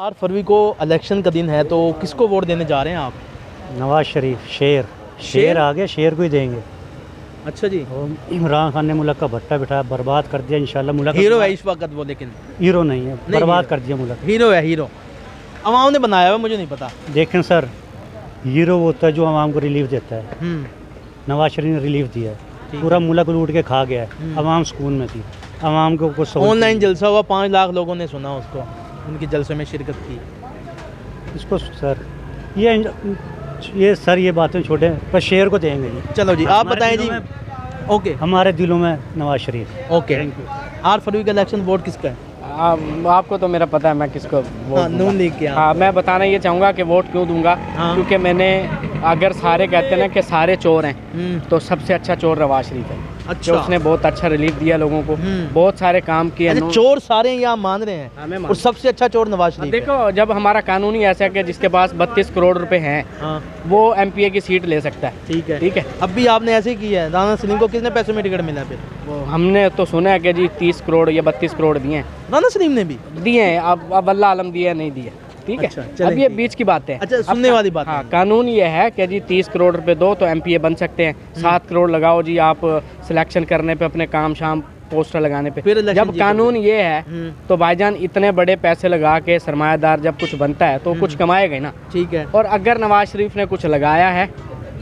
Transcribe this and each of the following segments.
4 फरवरी को इलेक्शन का दिन है, तो किसको वोट देने जा रहे हैं आप? नवाज शरीफ। शेर आ गया, शेर को ही देंगे। अच्छा जी। और इमरान खान ने मुल्क का भट्टा बिठाया, बर्बाद कर दिया। इंशाल्लाह मुल्क हीरो है इस वक्त वो, लेकिन हीरो नहीं है, बर्बाद कर दिया मुल्क। हीरो है, हीरो अवाम ने बनाया हुआ, मुझे नहीं पता। देखें सर, हीरो वो होता है जो आवाम को रिलीफ देता है। नवाज शरीफ ने रिलीफ दिया है, पूरा मुल्क लूट के खा गया है। आवाम सुकून में थी, आवाम को कुछ ऑनलाइन जलसा हुआ, 5 लाख लोगों ने सुना उसको, उनके जलसे में शिरकत की। इसको सर ये सर ये बातें छोड़े, पर शेर को देंगे जी। चलो जी, आप बताएं जी। ओके, हमारे दिलों में नवाज शरीफ। ओके, 8 फरवरी का इलेक्शन वोट किसका है? आपको तो मेरा पता है मैं किसको वोट नून लीग के। हाँ, मैं बताना ये चाहूँगा कि वोट क्यों दूंगा। क्योंकि मैंने, अगर सारे कहते हैं ना कि सारे चोर हैं, तो सबसे अच्छा चोर नवाज शरीफ है। अच्छा, उसने बहुत अच्छा रिलीफ दिया लोगों को, बहुत सारे काम किए। अच्छा, चोर सारे यहाँ मान रहे हैं, और सबसे अच्छा चोर नवाज शरीफ। देखो, जब हमारा कानून ही ऐसा है कि जिसके पास 32 करोड़ रुपए हैं, वो MPA की सीट ले सकता है। ठीक है, ठीक है। अब भी आपने ऐसे ही किया है। राना सलीम को कितने पैसों में टिकट मिला? फिर हमने तो सुना है कि जी 30 करोड़ या 32 करोड़ दिए हैं। राना सलीम ने भी दिए हैं, अब अल्लाह आलम दिए नहीं दिए। ठीक है। अच्छा, अब ये बीच की बात है। अच्छा, सुनने वाली बात। हाँ, कानून ये है कि जी 30 करोड़ रुपए दो तो MPA बन सकते हैं। 7 करोड़ लगाओ जी आप सिलेक्शन करने पे, अपने काम शाम पोस्टर लगाने पे। जब कानून ये है तो भाईजान इतने बड़े पैसे लगा के सरमायादार जब कुछ बनता है तो कुछ कमाएगा ही ना। ठीक है। और अगर नवाज शरीफ ने कुछ लगाया है,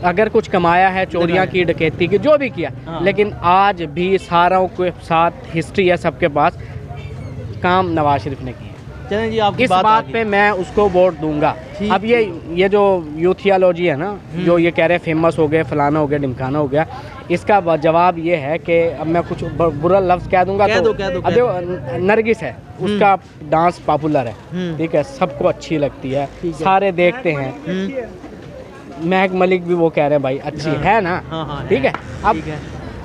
अगर कुछ कमाया है, चोरियां की, डकैती की, जो भी किया, लेकिन आज भी सारों के साथ हिस्ट्री है सबके पास, काम नवाज शरीफ ने किया। चलें जी, आपकी इस बात पे मैं उसको वोट दूंगा। अब ये जो यूथियोलॉजी है ना, जो ये कह रहे हैं फेमस हो गए, फलाना हो गया, ढिमकाना हो गया, इसका जवाब ये है कि अब मैं कुछ बुरा लफ्ज़ कह दूंगा तो नरगिस है, उसका डांस पॉपुलर है। ठीक है, सबको अच्छी लगती है, सारे देखते हैं। महक मलिक भी वो कह रहे हैं भाई अच्छी है ना। ठीक है। अब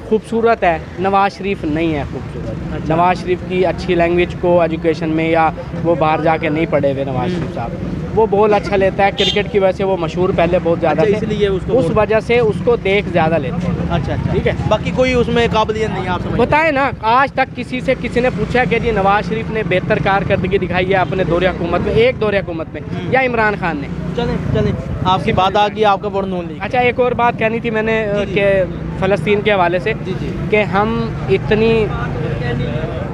खूबसूरत है, नवाज शरीफ नहीं है खूबसूरत। नवाज शरीफ की अच्छी लैंग्वेज को एजुकेशन में, या वो बाहर जाके नहीं पढ़े हुए नवाज शरीफ साहब, वो बहुत अच्छा लेता है। क्रिकेट की वजह से वो मशहूर पहले बहुत ज़्यादा थे, इसलिए उस वजह से उसको देख ज़्यादा लेते हैं। अच्छा, ठीक है। बाकी कोई उसमें काबिलियत नहीं, आप बताएं ना। आज तक किसी ने पूछा कि जी नवाज शरीफ ने बेहतर कारकर्दगी दिखाई है अपने दौरे हुकूमत में, एक दौरे हुकूमत में, या इमरान खान ने? चलें, आपकी बात आ गई, आपका वोट नून लीग। अच्छा, एक और बात कहनी थी मैंने कि फ़लस्तीन के हवाले से, कि हम इतनी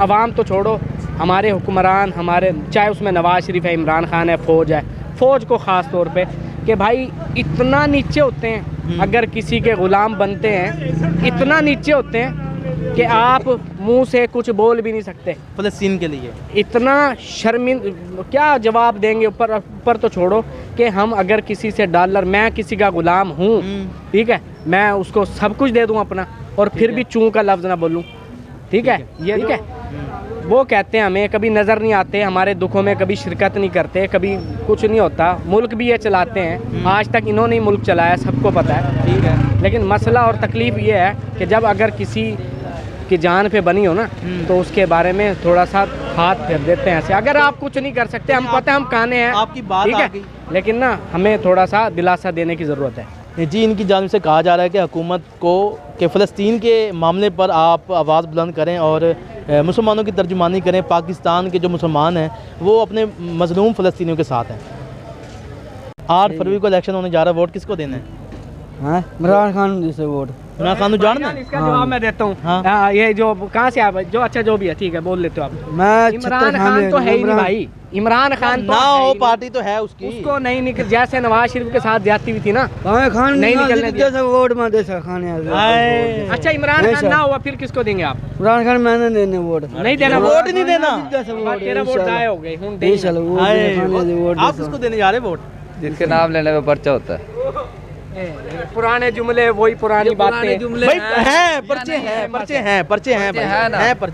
अवाम तो छोड़ो, हमारे हुक्मरान, हमारे चाहे उसमें नवाज शरीफ है, इमरान खान है, फ़ौज को ख़ास तौर पे, कि भाई इतना नीचे होते हैं, अगर किसी के ग़ुलाम बनते हैं, इतना नीचे होते हैं कि आप मुंह से कुछ बोल भी नहीं सकते फ़लस्तीन के लिए। इतना शर्मिंदा, क्या जवाब देंगे? ऊपर तो छोड़ो कि हम अगर किसी से डॉलर, मैं किसी का ग़ुलाम हूँ, ठीक है, मैं उसको सब कुछ दे दूँ अपना, और फिर भी चूं का लफ्ज़ ना बोलूँ। ठीक है, ये ठीक है। वो कहते हैं हमें कभी नज़र नहीं आते, हमारे दुखों में कभी शिरकत नहीं करते, कभी कुछ नहीं होता, मुल्क भी ये चलाते हैं। आज तक इन्होंने ही मुल्क चलाया, सबको पता है। ठीक है। लेकिन मसला और तकलीफ़ ये है कि जब अगर किसी की जान पे बनी हो ना, तो उसके बारे में थोड़ा सा हाथ फेर देते हैं ऐसे। अगर आप कुछ नहीं कर सकते, हम पता है हम काने हैं, आपकी बात ठीक है, लेकिन ना हमें थोड़ा सा दिलासा देने की ज़रूरत है। जी, इनकी जानिब से कहा जा रहा है कि हुकूमत को कि फ़लस्तीन के मामले पर आप आवाज़ बुलंद करें और मुसलमानों की तर्जुमानी करें। पाकिस्तान के जो मुसलमान हैं वो अपने मज़लूम फ़लस्तीनियों के साथ हैं। 8 फरवरी को इलेक्शन होने जा रहा है, वोट किसको देना है? हाँ, इमरान खान जैसे वोट। इमरान खान जानना है? इसका जवाब मैं देता हूँ। ये जो कहाँ से आप, जो अच्छा जो भी है, ठीक है, बोल लेते हो आप। इमरान खान तो है ही नहीं भाई, इमरान खान तो ना हो, पार्टी तो है उसकी, उसको नहीं निकल, जैसे नवाज शरीफ के साथ जाती हुई थी ना, खान नहीं निकलने दिया वोट में दे खान। अच्छा, इमरान खान ना हुआ, फिर किसको देंगे आप? इमरान खान मैंने देने वोट नहीं देना, वोट नहीं देना, तेरा वोट जाए हो गए। आप किसको देने जा रहे वोट? जिसके नाम लेने में पर्चा होता है। पुराने जुमले, वही पुरानी बातें भाई हैं, पर्चे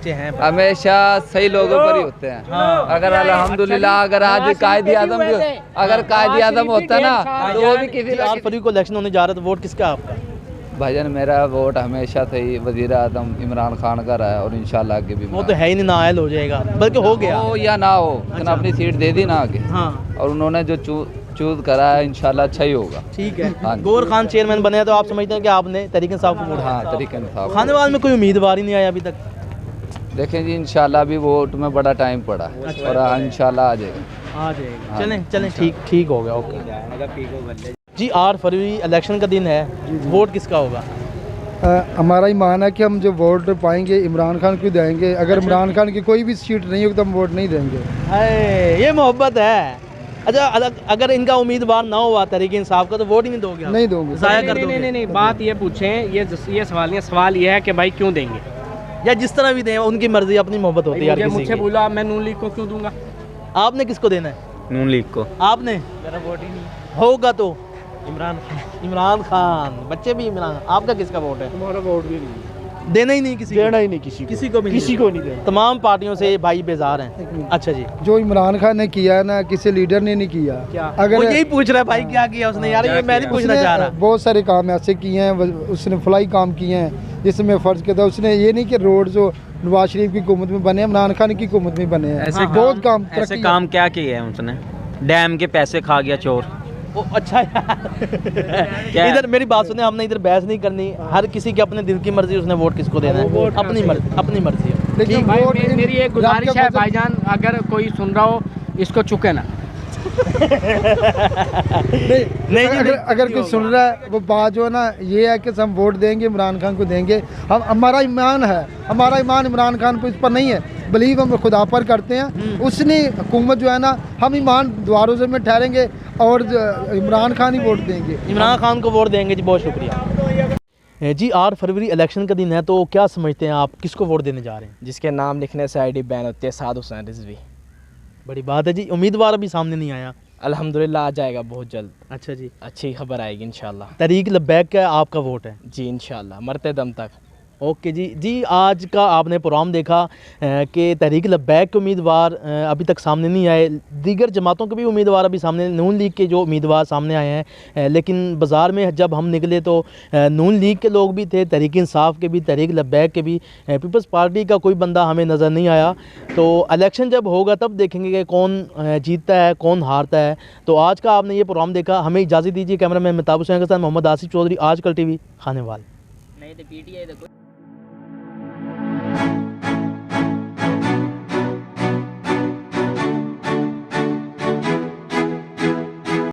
हैं। हमेशा सही लोगों पर ही होते हैं। अगर अल्हम्दुलिल्लाह, अगर आज कायदे आज़म होता ना, तो वो भी किसी। 8 फरवरी को इलेक्शन होने जा रहा है, तो वोट किसका आपका? भाईजान, मेरा वोट हमेशा से ही वज़ीर आज़म इमरान खान का रहा है, और इंशाल्लाह आगे भी। वो तो है ही नहीं, नाअहल हो जाएगा, बल्कि हो गया हो या ना हो, लेकिन अपनी सीट दे दी ना आगे। और उन्होंने जो चूज करा है, इंशाल्लाह अच्छा ही होगा। ठीक है। गौर खान चेयरमैन बने, तो आप समझते हैं कि आपने तरीके इंसाफ को वोट? हाँ, तरीके इंसाफ। खानेवाल में कोई उम्मीदवार ही नहीं आया अभी तक। देखें जी इंशाल्लाह अभी वोट में बड़ा टाइम पड़ा है और इंशाल्लाह आ जाएगा। आ जाएगा। चलें चलें, ठीक हो गया, ओके जी। 8 फरवरी इलेक्शन का दिन है, वोट किसका होगा? हमारा ही मान है कि हम जो वोट पाएंगे इमरान खान को देंगे। अगर इमरान खान की कोई भी सीट नहीं होगी तो हम वोट नहीं देंगे। ये मोहब्बत है। अच्छा, अगर इनका उम्मीदवार ना हुआ तहरीक इंसाफ का तो वोट ही नहीं दोगे? नहीं दूंगे। जाया कर दोगे? नहीं, बात ये पूछें, ये सवाल नहीं, सवाल ये है कि भाई क्यों देंगे, या जिस तरह भी दें, उनकी मर्जी, अपनी मोहब्बत होती है यार किसी मुझसे की। बोला मैं नून लीग को क्यों दूंगा? आपने किसको देना है? नून लीग को। आपने? मेरा वोट ही नहीं होगा तो इमरान खान, बच्चे भी इमरान। आपका किसका वोट है? तुम्हारा वोट भी नहीं, देना ही नहीं किसी को? देना ही नहीं किसी को भी नहीं देना। तमाम पार्टियों से भाई बेजार हैं। अच्छा जी, जो इमरान खान ने किया है ना, किसी लीडर ने नहीं किया। क्या? अगर वो यही पूछ रहा है भाई क्या किया उसने यार, ये मैं नहीं पूछना चाह रहा। बहुत सारे काम ऐसे किए हैं, उसने फलाई काम किए हैं जिसमें फर्ज किया था उसने। ये नहीं कि रोड जो नवाज शरीफ की हुकूमत में बने, इमरान खान की हुकूमत में बने हैं। ऐसे बहुत काम ऐसे काम क्या किए हैं उसने? डैम के पैसे खा गया चोर। ओ, अच्छा यार इधर मेरी बात सुने, हमने इधर बहस नहीं करनी। हर किसी के अपने दिल की मर्जी, उसने वोट किसको देना है अपनी मर्जी है। लेकिन मेरी एक गुजारिश है भाईजान, अगर कोई सुन रहा हो इसको चुके ना। नहीं, अगर कोई सुन रहा है, वो बात जो है ना ये है कि हम वोट देंगे इमरान खान को देंगे। हम हमारा ईमान है, हमारा ईमान इमरान खान पर इस पर नहीं है, बिलीव हम खुदा पर करते हैं। उसने हुकूमत जो है ना, हम ईमान द्वारों में ठहरेंगे और इमरान खान ही वोट देंगे। इमरान खान को वोट देंगे जी, बहुत शुक्रिया जी। 8 फरवरी इलेक्शन का दिन है, तो क्या समझते हैं आप, किसको वोट देने जा रहे हैं? जिसके नाम लिखने से आईडी बैन होती है, साद हुसैन रिजवी। बड़ी बात है जी। उम्मीदवार अभी सामने नहीं आया? अल्हम्दुलिल्लाह आ जाएगा बहुत जल्द। अच्छा जी, अच्छी खबर आएगी इंशाल्लाह। तहरीक लब्बैक का आपका वोट है? जी इंशाल्लाह, मरते दम तक। ओके जी। आज का आपने प्रोग्राम देखा कि तहरीक लब्बैक के उम्मीदवार अभी तक सामने नहीं आए, दीगर जमातों के भी उम्मीदवार अभी सामने, नून लीग के जो उम्मीदवार सामने आए हैं, लेकिन बाज़ार में जब हम निकले तो नून लीग के लोग भी थे, तहरीक इंसाफ के भी, तहरीक लब्बैक के भी, पीपल्स पार्टी का कोई बंदा हमें नज़र नहीं आया। तो इलेक्शन जब होगा तब देखेंगे कि कौन जीतता है, कौन हारता है। तो आज का आपने ये प्रोग्राम देखा, हमें इजाज़त दीजिए। कैमरा मैन मेहताब हुसैन के साथ मोहम्मद आसिफ चौधरी, आजकल TV, खानेवाल। नहीं तो PTI